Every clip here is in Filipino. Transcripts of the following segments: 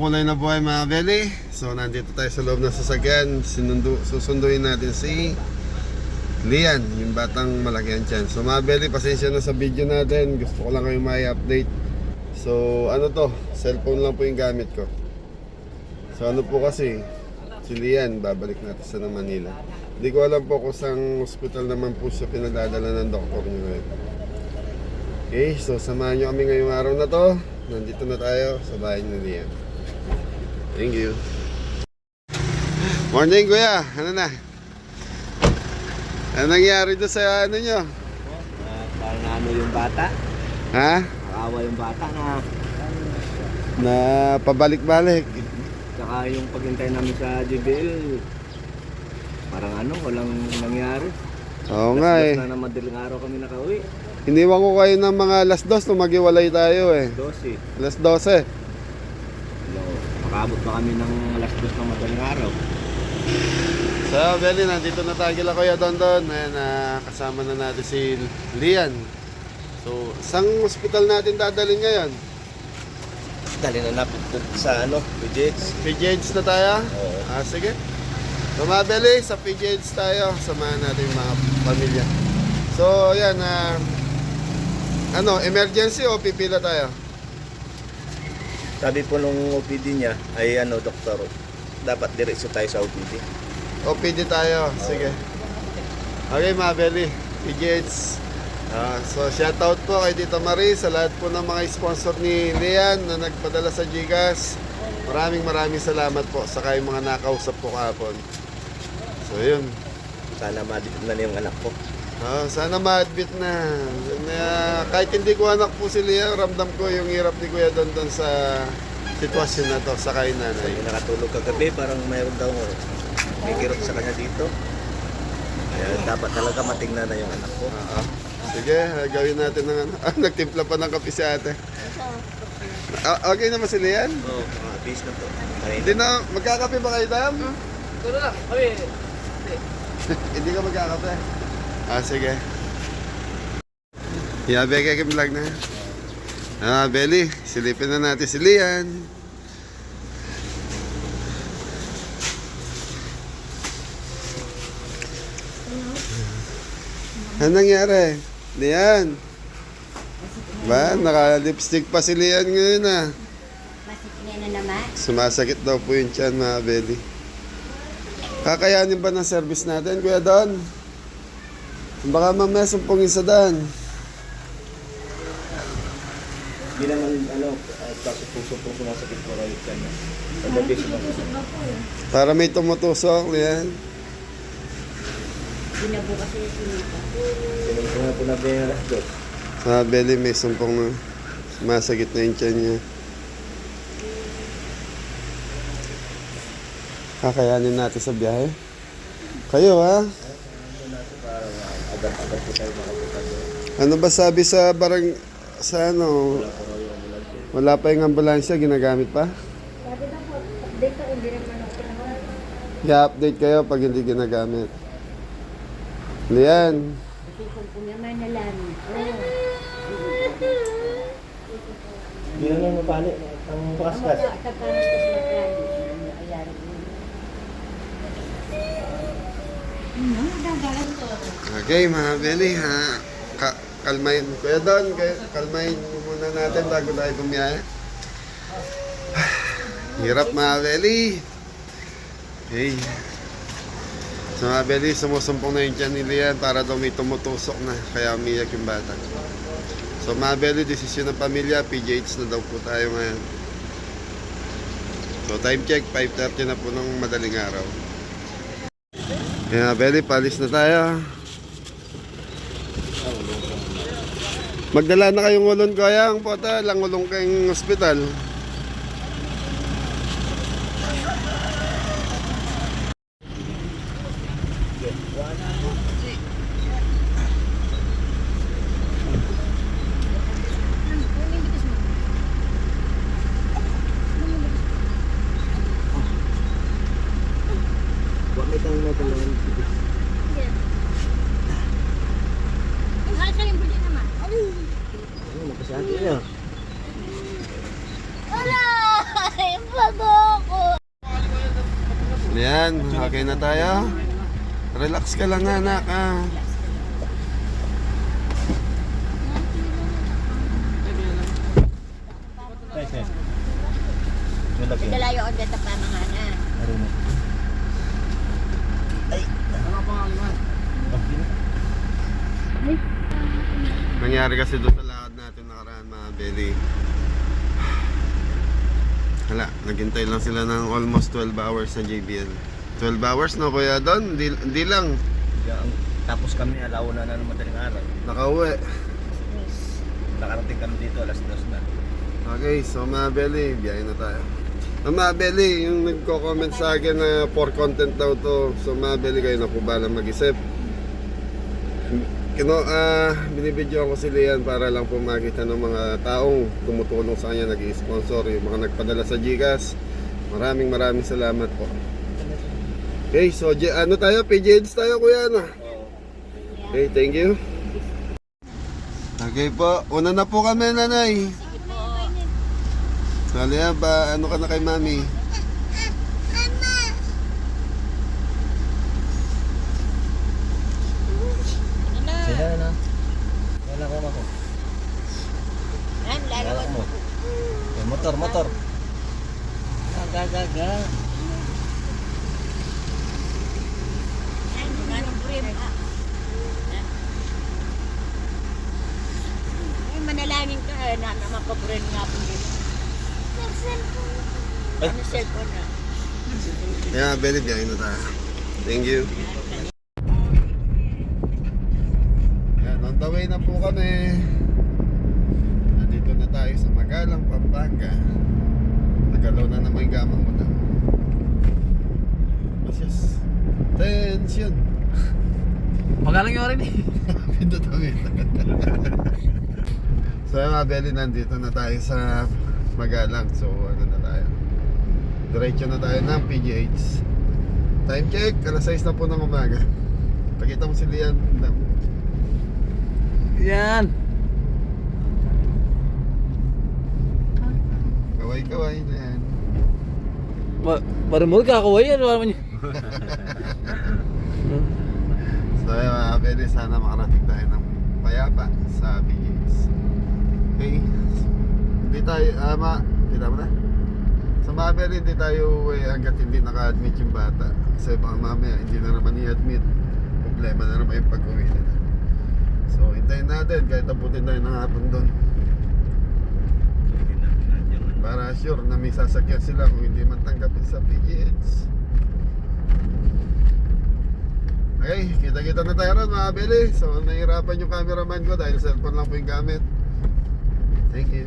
makulay na buhay mga belly. So nandito tayo sa loob ng sasakyan. Susunduin natin si Lian, yung batang malaki ang tiyan. So mga belly, pasensya na sa video natin. Gusto ko lang kayo may update. So ano to, cellphone lang po yung gamit ko. So ano po kasi, si Lian, babalik natin sa Manila. Hindi ko alam po kung saan hospital naman po siya pinadadala ng doktor niyo ngayon. Okay, so samahan nyo kami ngayong araw na to. Nandito na tayo sa bahay ni Lian. Thank you. Morning kuya, ano na? Ano nangyari doon sa ano nyo? Parang ano yung bata? Ha? Nakawa yung bata Na pabalik-balik. Tsaka yung paghintay namin sa JBL, parang ano, walang nangyari. Oo nga eh. Na madaling araw kami nakauwi. Iniwan ko kayo ng mga alas 2 nung maghiwalay tayo eh. 12. Alas 12. Makabot pa kami ng alas 2 ng madaling araw. So, Belly, nandito na tayo kila Kuya Dondon. Ayan, kasama na natin si Lian. So, saan hospital natin dadalhin ngayon? Dali na napit sa ano, PJs. PGH na tayo? Oo. Sige. So, mga Belly, sa PGH tayo. Samahan natin yung mga pamilya. So, ayan, ano, emergency o pipila tayo? Sabi po nung OPD niya ay ano, doktor, dapat diretso tayo sa OPD. OPD tayo, sige. Okay mga belly, PGH. So shoutout po kay Tita Marie sa lahat po ng mga sponsor ni Lian na nagpadala sa GCash. Maraming salamat po sa kayong mga nakausap po kahapon. So yun. Sana madikit na yung anak ko. Sana ma-admit na. Kahit hindi ko anak po si Lian, ramdam ko yung hirap ni Kuya Dondon sa sitwasyon na to, sa kay nanay. Yung nakatulog kagabi, parang mayroon daw may kirot sa kanya dito. Kaya dapat talaga matingnan na yung anak ko. Sige, gawin natin ng ano. Nagtimpla pa ng kape si ate. Okay naman si Lian? Oo, mga bis na to. Hindi na, magkakape ba kayo, Dam? Pero lang, kami. Hindi ka magkakape? Sige. Yabe kayo vlog na. Belly, silipin na natin si Lian. Ano nangyari? Lian? Ba, naka-lipstick pa si Lian ngayon Masakit na naman. Sumasakit daw po yung tiyan mga belly. Kakayanin ba ng service natin, Kuya Don? Baka mamaya sumpungin sa daan. Hindi naman, ano, puso-puso sumasakit ko kayo dyan. Pagdabi sumasakit. Para may tumutusok, Lian. Binabukas yung sinita. Sinunod nga po natin yung alas 2. Mga belly, may sumpong na. Sumasakit na yung tiyan niya. Kakayanin natin sa biyahe. Kayo ha? Agad-agad po tayo makapunta doon. Ano ba sabi sa sa ano? Wala pa yung ambulansya, ginagamit pa? Sabi na po, update ko, hindi naman ako pinangalan. I-update kayo pag hindi ginagamit. Lian, Kasi kung naman na lang. Hindi na lang mabalik. Ang pakaskas. okay mga belly ha. Kalmayin. Kuya Don, kalmayin muna natin bago tayo bumiyahe. Hirap mga belly. Okay. So mga belly, sumusumpong na yung tiyan ni Lian para daw may tumutusok na. Kaya umiyak yung bata. So mga belly, desisyon ng pamilya, PGH na daw po tayo ngayon. So time check, 5:30 na po ng madaling araw. Kaya belly, palis na tayo. Magdala na kayong ulon kaya ang pota, lang ulong kayong ospital. Bakit ang natulungan? Ano, napasati niya. Wala! Yan, okay na tayo. Relax ka lang anak ah. Dalayo ang data pa mga na. Nangyari kasi doon sa lakad natin nakaraan mga belly. Hala, naghintay lang sila ng almost 12 hours sa JBL. 12 hours no kuya doon? Hindi lang. Tapos kami alauna na ng madaling araw. Nakauwi. Nakarating kami dito alas 2 na. Okay, so mga belly, biyahe na tayo. Mga belly, yung nagko-comment sa akin na for content daw to. So mga belly, kayo na po balang mag-isip. Binibidyoan ko si Lian para lang po makita ng mga taong tumutulong sa kanya, nag-i-sponsor, yung mga nagpadala sa Gcash. Maraming salamat po. Okay, so ano tayo? PGH tayo kuya na. Okay, thank you. Okay po, una na po kami nanay. So Lian, ano ka na kay mami? Sila na. Wala ko ako. Wala mo. Motor. Gaga. Manalangin ka na mapaprin nga po dito. Ano cellphone na? Yeah, very biyahe na tayo. Thank you. Yan, on the way na po kami. Nandito na tayo sa Magalang, Pampanga. Nagalaw na naman yung gamang mo na. Masyas. Tension. Magalang yung rin eh. Pindot kami. So mga belly, nandito na tayo sa Magalang. So ano na tayo, diretso na tayo ng PGH. Time check, alas 6 na po ng umaga. Pakita mo si Lian. Yan. Kaway Lian. Parang mo kakaway yan. Wala man yun. So mga belly, sana makarating tayo ng payapa sa PGH. Okay, hindi tayo, kita mo na? Sa mga belly, hindi tayo hanggat hindi naka-admit yung bata. Kasi baka mamaya hindi na naman i-admit. Problema na naman yung pag-uwi nila. So hintayin natin kahit abutin tayo ng hapon doon. Para sure na may sasakyan sila kung hindi man tanggapin sa PGH. Okay, kita-kita na tayo ron mga belly. So nahihirapan yung cameraman ko dahil cellphone lang po yung gamit. Thank you.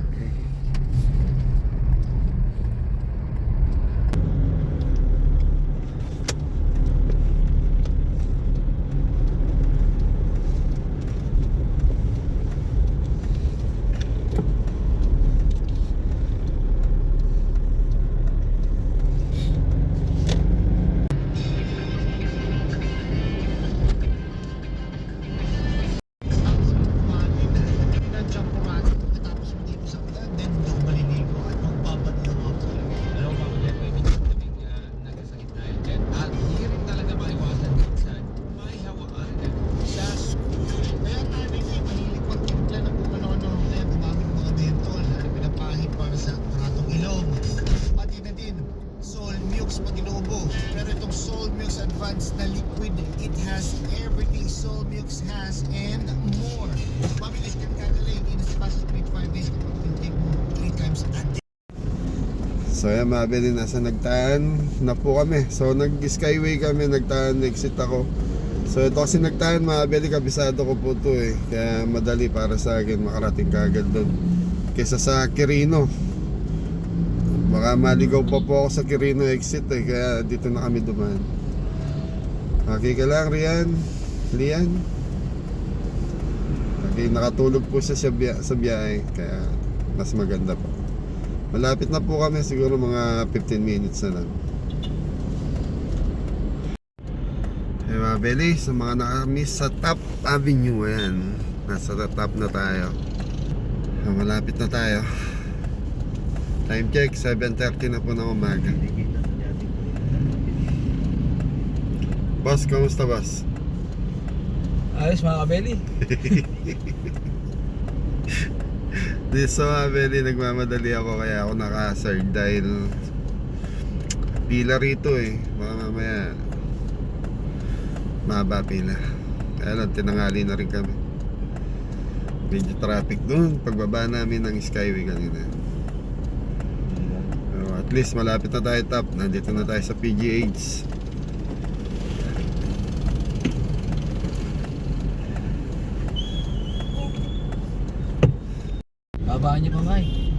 Pero itong Soul Milks Advanced na liquid, it has everything Soul Milks has and more. Mabilis kang kagaling in as fast as 25 days kapag intake mo 3 times a day. So yan mga belly, nasa Nagtaan na po kami. So nag-skyway kami, Nagtaan, exit ako. So ito kasi Nagtaan mga belly, kabisado ko po ito eh. Kaya madali para sa akin makarating kagad doon kaysa sa Quirino. Baka maligaw pa po ako sa Quirino exit eh. Kaya dito na kami dumaan. Okay ka lang Lian? Okay, nakatulog po siya sa biyahe. Kaya mas maganda po. Malapit na po kami, siguro mga 15 minutes na lang. Hey mga belly, sa mga nakamiss sa Top Avenue, ayan, nasa top na tayo. Malapit na tayo. Time check, 7:30 na po ng umaga. Boss, kamusta boss? Ayos mga kabeli. Di sa Mabeli, nagmamadali ako kaya ako naka-serve dahil pila rito eh. Baka mamaya mahaba pila. Kaya lang, tinangali na rin kami. Medyo traffic doon pagbaba namin ng Skyway kanina. Pero at least malapit na tayo top. Nandito na tayo sa PGH. Babaan niyo pa nga eh.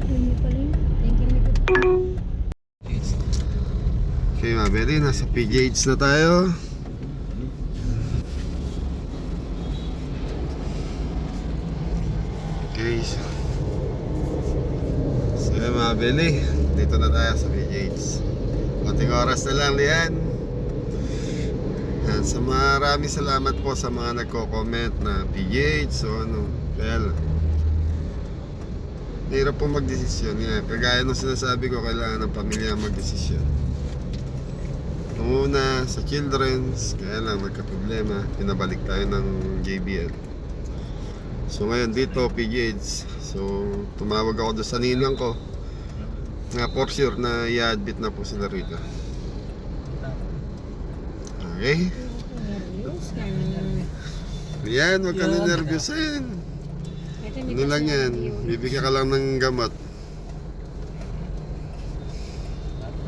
Hindi pala yun. Thank you. Okay, Mabeli, nasa PGH na tayo. Okay, so Mabeli, dito na tayo sa PGH. Konting oras na lang, Lian. Yan, so maraming salamat po sa mga nagko-comment na PGH. So ano, kaya lang hirap po magdesisyon. Kagaya nung sinasabi ko, kailangan ng pamilya magdesisyon. Una sa children's, kaya lang nagka-problema, pinabalik tayo ng JBL. So ngayon dito PGH. So tumawag ako doon sa nilang ko nga for sure na i-admit na po sila rito. Okay? Nervous ka na. Yan, huwag ka na nervyusin. Ano lang yan, bibigyan ka lang ng gamot.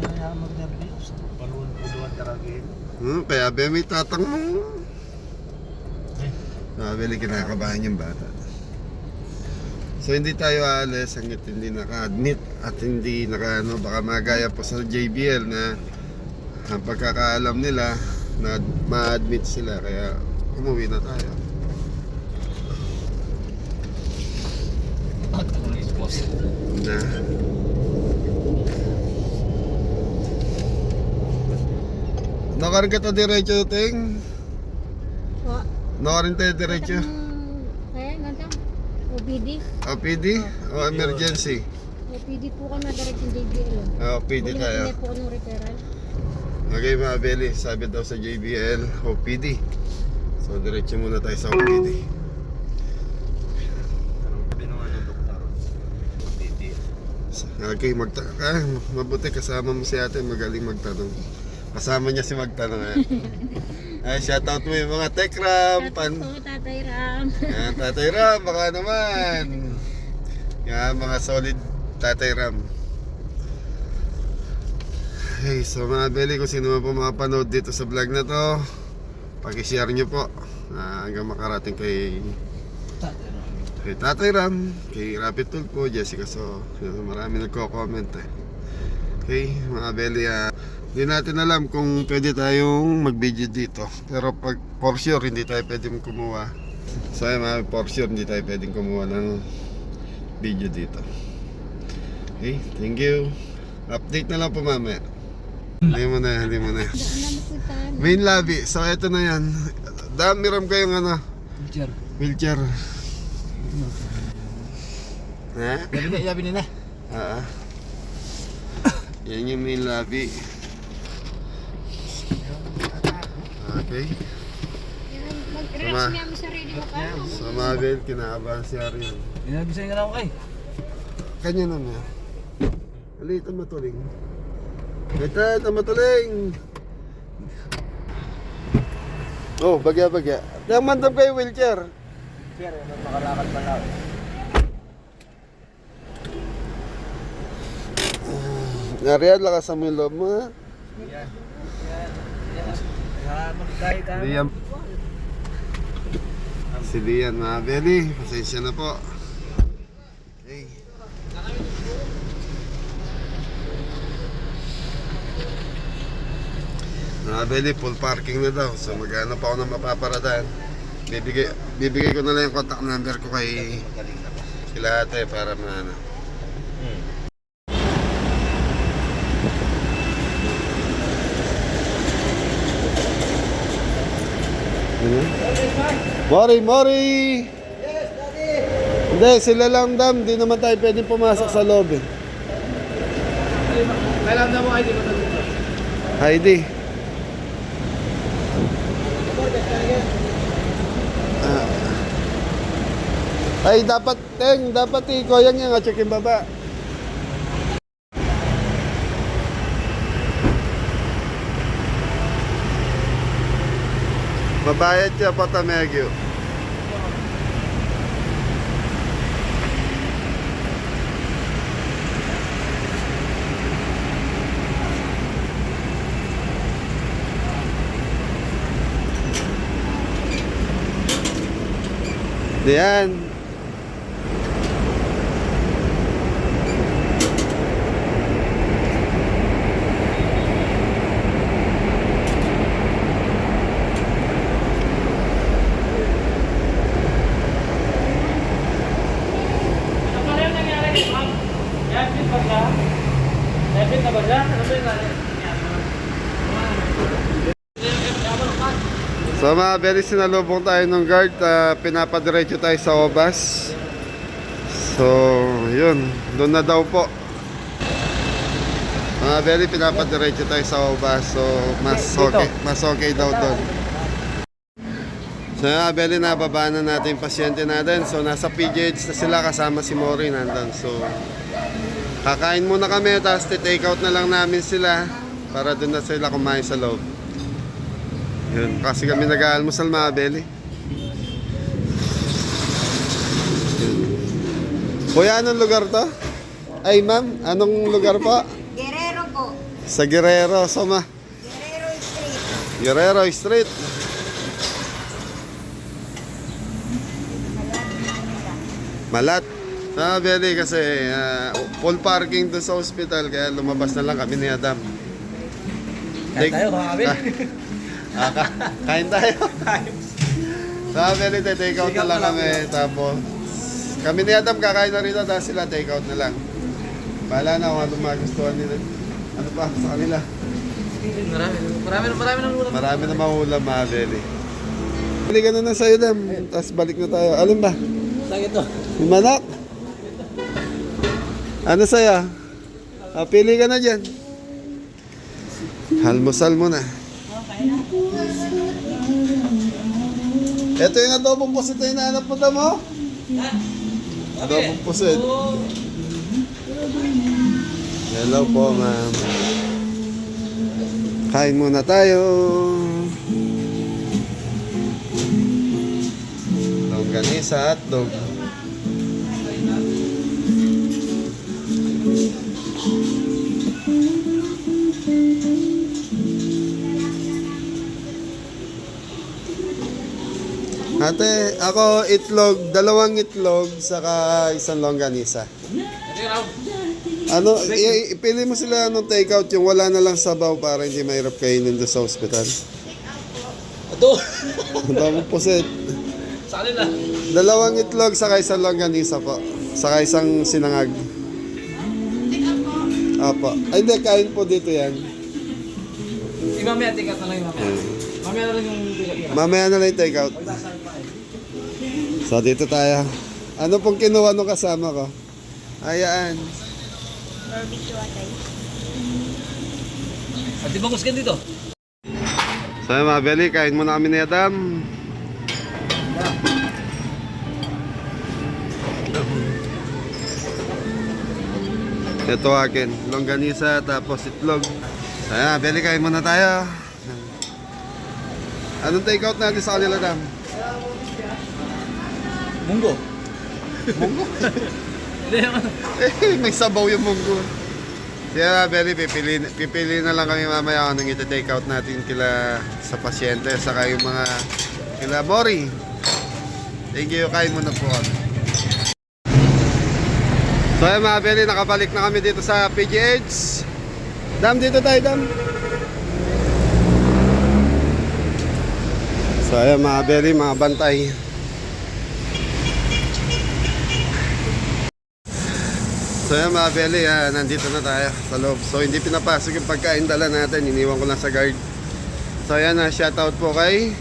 Kaya mag-nervyos. Paluan-puluan taragin. Kaya ba may tatang mo? Nabili, kinakabahan yung bata. So hindi tayo aalis hanggat hindi naka-admit at hindi naka-ano, baka magaya po sa JBL na ang pagkakaalam nila na ma-admit sila, kaya umuwi na tayo. Na. Nakarin ka to diretso, Ting? Wa. Nakarin tayo diretso? Kaya ganda. OPD. OPD? O emergency? OPD po ka na direct yung JBL. OPD tayo. Hindi po ko ng referral. Okay mga Beli, sabi daw sa JBL, OPD. So diretso muna tayo sa OPD. Okay, mabuti kasama mo si ate, magaling magtanong. Kasama niya si magtanong. Ay, shoutout mo yung mga Tekram. Shoutout po, Tatay Ram. Yan, Tatay Ram, baka naman. Yan, mga solid Tatay Ram. Hey, so mga Beli, kung sino man po makapanood dito sa vlog na to, paki-share nyo po hanggang makarating kay Tatay Ram, kay Rapid Tulpo, Jessica. So marami nagko-comment eh. Okay mga Beli, hindi natin alam kung pwede tayong mag-video dito, pero pag for sure hindi tayo pwedeng kumuha. So mga for sure hindi tayo pwedeng kumuha ng video dito. Okay, thank you. Update na lang po mamaya. Hindi mo na. Daan na mapuntahan. Main lobby, so eto na yan. Dami ram kayong ano, Wheelchair. wheelchair. Ha? Yabi na. Yan yung main lobby. Okay. Yan, mag-relax niya mo sarili mo ka. So Mabel, kinakabahan si Ariel. Inabisan ka na ako kay. Kanya naman. Alitan matuling. Alitan matuling. Oh, bagya. Yang mantap kayo wheelchair. Pero makalakad pa lang. Ariel, lakasan mo yung loob mo ha. Liam. Si Lian, mga Beli, pasensya na po. Okay. Mga Beli, full parking na daw. So maghanap ako ng mapaparadaan. Bibigay ko na lang yung contact number ko kay kila ate para maano. Mori! Yes, Daddy! Hindi, sila lang dam. Di naman tayo pwedeng pumasok sa loob eh. Kailan na mo ID mo dito? Heidi. Ay, dapat, Teng, dapat ikoyang yan, check yung baba. Mabayad siya pa Tamegyo. Diyan. So mga very sinalubong tayo ng guard, pinapadiretso tayo sa Obas. So yun, doon na daw po. Mga very pinapadiretso tayo sa Obas. So mas okay daw doon. So mga very nababa na natin yung pasyente natin. So nasa PGH na sila kasama si Mori nandun. So kakain muna kami, tapos take out na lang namin sila para doon na sila kumain sa loob. Yun, kasi kami nag-aalmusal mga beli. Kuya, anong lugar to? Ay ma'am, anong lugar po? Guerrero po. Sa Guerrero, Soma. Guerrero Street. Guerrero Street. Malat. Ah, beli kasi full parking doon sa hospital, kaya lumabas na lang kami ni Adam. Kaya tayo, mga kabel. Kain tayo. Sabi nito, take out na lang kami. Tapos, kami ni Adam kakain na rito dahil sila take out na lang. Bahala na kung anong magustuhan nila. Ano pa sa kanila? Marami ng ulam. Marami na mahulam mga beli. Pili ka na ng sayo, Dam. Tapos balik na tayo. Alin ba? Sakit to. Yung manak? Ano saya? Pili ka na dyan. Almusal mo na. Ito yung adobong pusit na hinahanap mo mo? Adobong pusit. Hello po, ma'am. Kain muna tayo. Longganisa at dog. Ate, ako itlog, 2 itlog, saka isang longganisa. Ano, ipili mo sila ng take out yung wala na lang sabaw para hindi mahirap kainin doon sa ospital. Ito. Ang dami puset. Sa kanila. 2 itlog, saka isang longganisa po. Saka isang sinangag. Apo. Ay, hindi, kain po dito yan. Si mamaya, tikat na lang yung mamaya. Mamaya na lang yung tikat. Mamaya na lang yung take out. So, dito tayo. Ano pong kinuha nung kasama ko? Ayan. Barbecue atay. At di bagus ka dito? So, mga beli, kain muna kami ni Adam. Ito akin, longganisa tapos itlog. Ayan, beli, kain muna tayo. Anong take out natin sa kanila, Adam? Munggo. Munggo? Hindi naman. May sabaw yung munggo. Kaya Beli, pipili na lang kami mamaya kung anong iti-take out natin kila sa pasyente, saka yung mga kila Mori. Thank you, kain muna po kami. So ayun mga Beli, nakabalik na kami dito sa PGH. Dam, dito tayo, Dam. So ayun mga Beli, mga bantay. So yan mga Beli, nandito na tayo sa loob. So hindi pinapasok yung pagkain dala natin, iniwan ko lang sa guard. So yan, shoutout po kay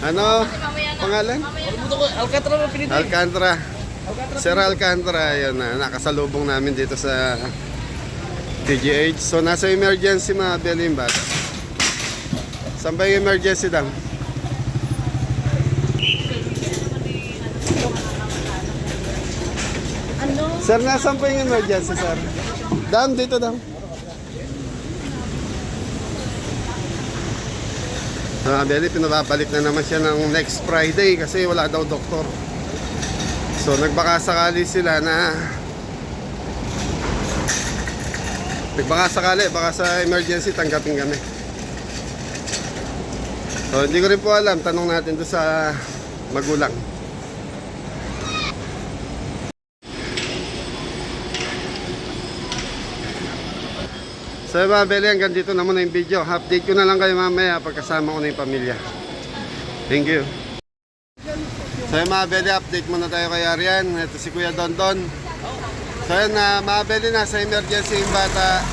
ano? Pangalan? Alcantara na pinito. Alcantara. Sir Alcantara, yun na, nakasalubong namin dito sa TGH. So, nasa emergency mga Beli yung bata. Saan ba yung emergency, Dam? Sir, nasaan po yung emergency, sir? Dam, dito, Dam. Mga Beli, pinababalik na naman siya ng next Friday kasi wala daw doktor. So nagbaka sakali sila na baka sa emergency tanggapin kami. So hindi ko rin po alam, tanong natin doon sa magulang. So mga Beli, hanggang dito na muna yung video. Update ko na lang kayo mamaya pagkasama ko na yung pamilya. Thank you. So yung mga Beli, update muna tayo kay Arian. Ito si Kuya Dondon. So yun na mga Beli, nasa emergency yung bata.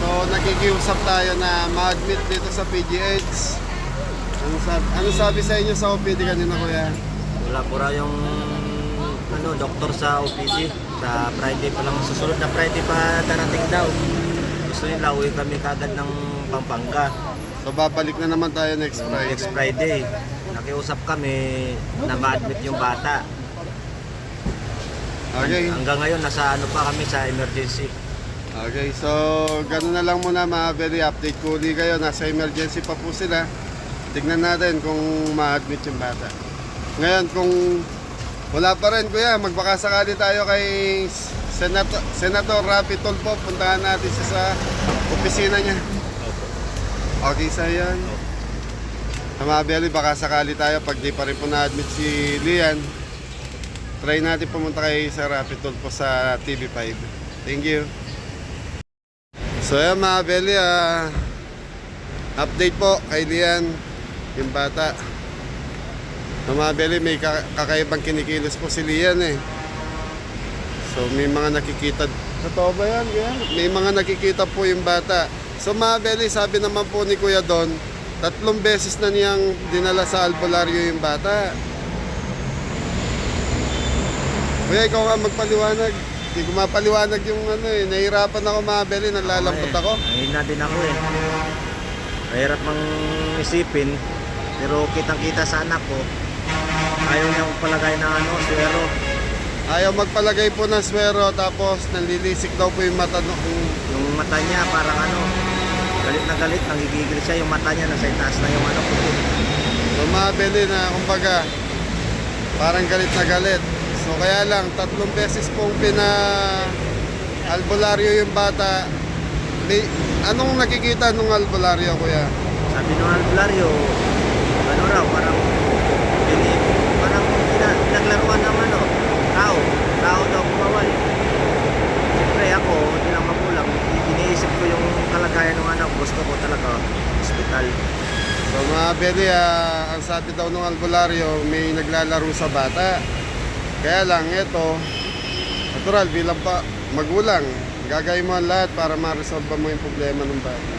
So nakikiusap tayo na ma-admit dito sa PGH. Ano sabi sa inyo sa OPD kanina, Kuya? Wala po raw yung doktor sa OPD. Sa Friday pa lang, susunod na Friday pa darating daw. Gusto nila uwi kami kagad ng Pampanga. So babalik na naman tayo next Friday. Next Friday. Nakiusap kami na ma-admit yung bata. Okay. Hanggang ngayon, nasa pa kami sa emergency. Okay, so gano'n na lang muna mga Beli, update ko ulit kayo. Nasa emergency pa po sila. Tignan natin kung ma-admit yung bata. Ngayon, kung wala pa rin, Kuya, magbaka sakali tayo kay Senator Rapi Tulfo. Puntahan natin siya sa opisina niya. Okay sa yan. Mga Beli, baka sakali tayo pag di pa rin po na-admit si Lian. Try natin pumunta kay Sir Rapi Tulfo sa TV5. Thank you. So yan mga Beli, update po kay Lian, yung bata. Mga Beli, may kakaibang kinikilos po si Lian eh. So may mga nakikita. Totoo ba yan? May mga nakikita po yung bata. So mga Beli, sabi naman po ni Kuya Don, 3 beses na niyang dinala sa albularyo yung bata. Kuya, ikaw nga magpaliwanag. Hindi ko mapaliwanag yung nahihirapan ako mga Beli, naglalambot ako. Nahina din ako eh. Mahirap mang isipin, pero kitang-kita sa anak ko, ayaw niya magpalagay ng swero. Ayaw magpalagay po ng swero, tapos nanlilisik daw po yung mata. Yung mata niya parang galit na galit, nangigigil siya, yung mata niya nasa itaas na yung So mga Beli na kumbaga, parang galit na galit. So kaya lang, 3 beses pong albularyo yung bata. Anong nakikita nung albularyo, Kuya? Sabi ng albularyo, raw, parang pinaglaruan naman tao daw kumawal. Siyempre ako, hindi lang magulang, iniisip ko yung kalagayan ng anak, gusto ko talaga hospital. So mga Beli, ang sabi daw nung albularyo, may naglalaro sa bata. Kaya lang, ito, natural, bilang pa magulang, gagawin mo ang lahat para ma-resolve mo yung problema ng bata.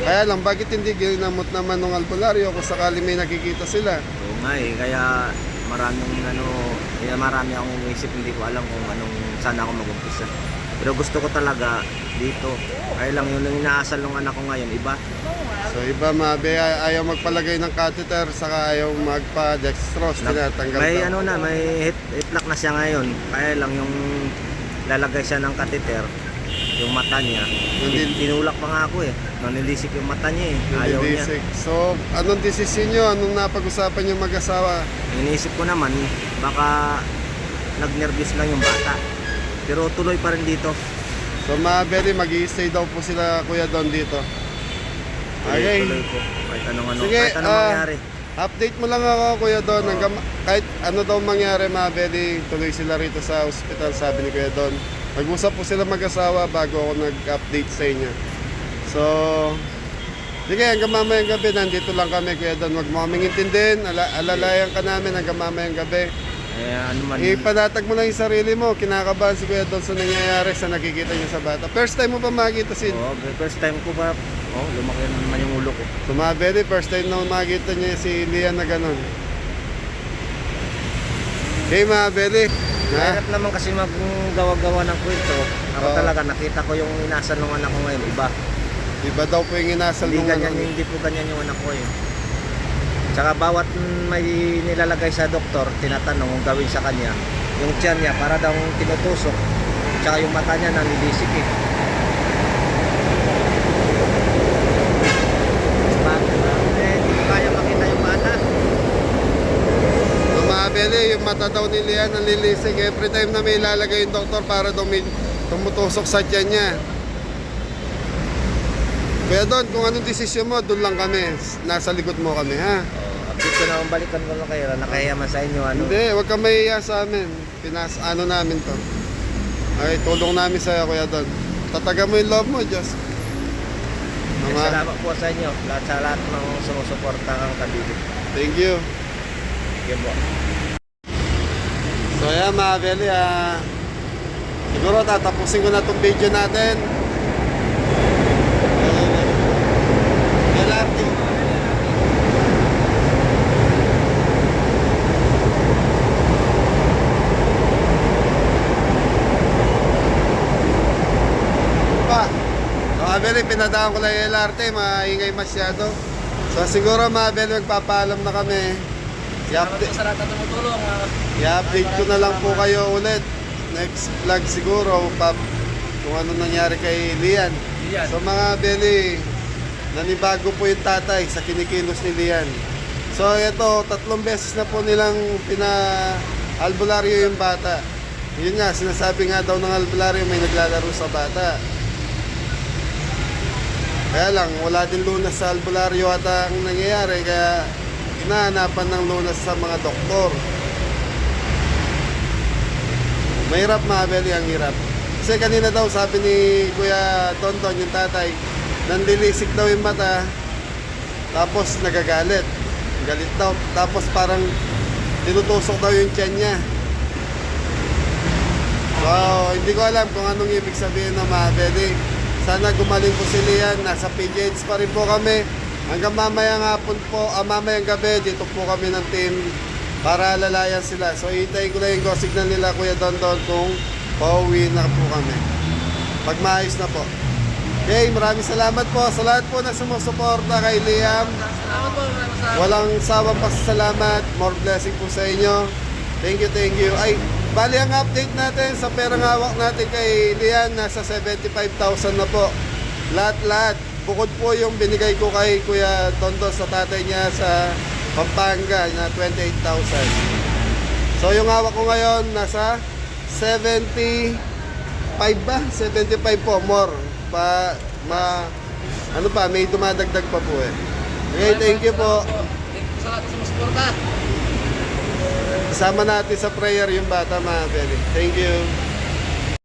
Kaya lang, bakit hindi ginamot naman ng albularyo kung sakali may nakikita sila? Oo nga kaya marami akong isip, hindi ko alam kung saan ako mag-umpisa. Pero gusto ko talaga dito. Kaya lang yung inaasal ng anak ko ngayon, iba. So iba ayaw magpalagay ng catheter, saka ayaw magpa-dextrose, tinatanggal May daw. may hip-lock na siya ngayon. Kaya lang yung lalagay siya ng catheter, yung mata niya. Tinulak pa nga ako Nanilisik yung mata niya Ayaw niya. So anong desisyon nyo? Anong napag-usapan nyo mag-asawa? Iniisip ko naman, baka nag-nervous lang yung bata. Pero tuloy pa rin dito. So mga Beli, mag-i-stay daw po sila Kuya Don dito. Okay. Tuloy po. Kahit anong Sige, mangyari. update mo lang ako Kuya Don. Kahit ano daw mangyari mga Beli, tuloy sila rito sa ospital, sabi ni Kuya Don. Mag-usap po sila mag-asawa bago ako nag-update sa inyo. So, sige, hanggang mamayang gabi, nandito lang kami Kuya Don. Huwag mo kaming intindihin, alalayan ka namin hanggang mamayang gabi. Ipanatag mo lang yung sarili mo, kinakabahan si Kuya Don sa nangyayari sa nakikita niyo sa bata. First time mo ba makita First time ko ba? Lumaki na naman yung ulo ko. So mga Beli, first time na makita niya si Lian na ganun. Okay mga Beli, Mahirap naman kasi maggawa-gawa ng kwento. Ako Oo. talaga, nakita ko yung inasal ng anak ko ngayon, iba. Iba daw po yung inasal Hindi nung ganyan, ano. hindi po ganyan yung anak ko eh. Tsaka bawat may nilalagay sa doktor, tinatanong kung gawin sa kanya, yung tiyan niya para daw tinutusok, tsaka yung mata niya nanilisik eh. Bakit ba? Eh, hindi ko kaya makita yung bata. Tumabeli, yung mata daw ni Lian nalilisik. Every time na may ilalagay yung doktor para daw may tumutusok sa tiyan niya. Kaya doon, kung anong desisyon mo, doon lang kami. Nasa likod mo kami, ha? Update ko na balikan ko lang kayo, nakahiya man sa inyo ano. Hindi, wag ka mahiya sa amin. Ano namin to. Ay, tulong namin sa'yo, Kuya Don. Tataga mo yung love mo, Diyos. Eh, salamat po sa inyo, sa lahat ng sumusuporta kang kabili. Thank you. Sige po. So ayan mga Beli, siguro tatapusin ko na itong video natin. LRT. Pa, so mga Beli, pinadaan ko lang yung LRT, maingay masyado. So siguro mga Beli, magpapaalam na kami. Salamat po sa lahat na tumutulong. I-update ko na lang po kayo ulit. Next vlog siguro, kung ano nangyari kay Lian. Lian. So mga Beli, nanibago po yung tatay sa kinikilos ni Lian. So ito, 3 beses na po nilang pina-albularyo yung bata. Yun nga, sinasabi nga daw ng albularyo may naglalaro sa bata. Kaya lang, wala din lunas sa albularyo at ang nangyayari, kaya hinahanapan ng lunas sa mga doktor. Mahirap mga Beli, ang hirap. Kasi kanina daw sabi ni Kuya Tonton, yung tatay, nanlilisik daw yung mata, tapos nagagalit. Galit daw. Tapos parang tinutusok daw yung tiyan niya. So, hindi ko alam kung anong ibig sabihin ng mga Beli. Sana gumaling po si Lian. Nasa PJs pa rin po kami. Hanggang mamayang hapon po, mamayang gabi, dito po kami ng team para lalayan sila. So, hintayin ko lang yung go signal nila, Kuya Don kung pauwi na po kami. Pag maayos na po. Okay, maraming salamat po sa lahat po na sumusuporta kay Liam. Salamat po. Walang sawang pasasalamat. More blessing po sa inyo. Thank you, thank you. Ay, bali ang update natin sa perang hawak natin kay Lian, nasa 75,000 na po. Lahat-lahat. Bukod po yung binigay ko kay Kuya Tonton sa tatay niya sa Pampanga na 28,000. So yung hawak ko ngayon nasa 75 ba? 75 po, more. Ano pa, may dumadagdag pa po eh. Okay, thank you po. Thank you sa lahat na sumusuporta. Isama natin sa prayer yung bata mga Beli. Thank you.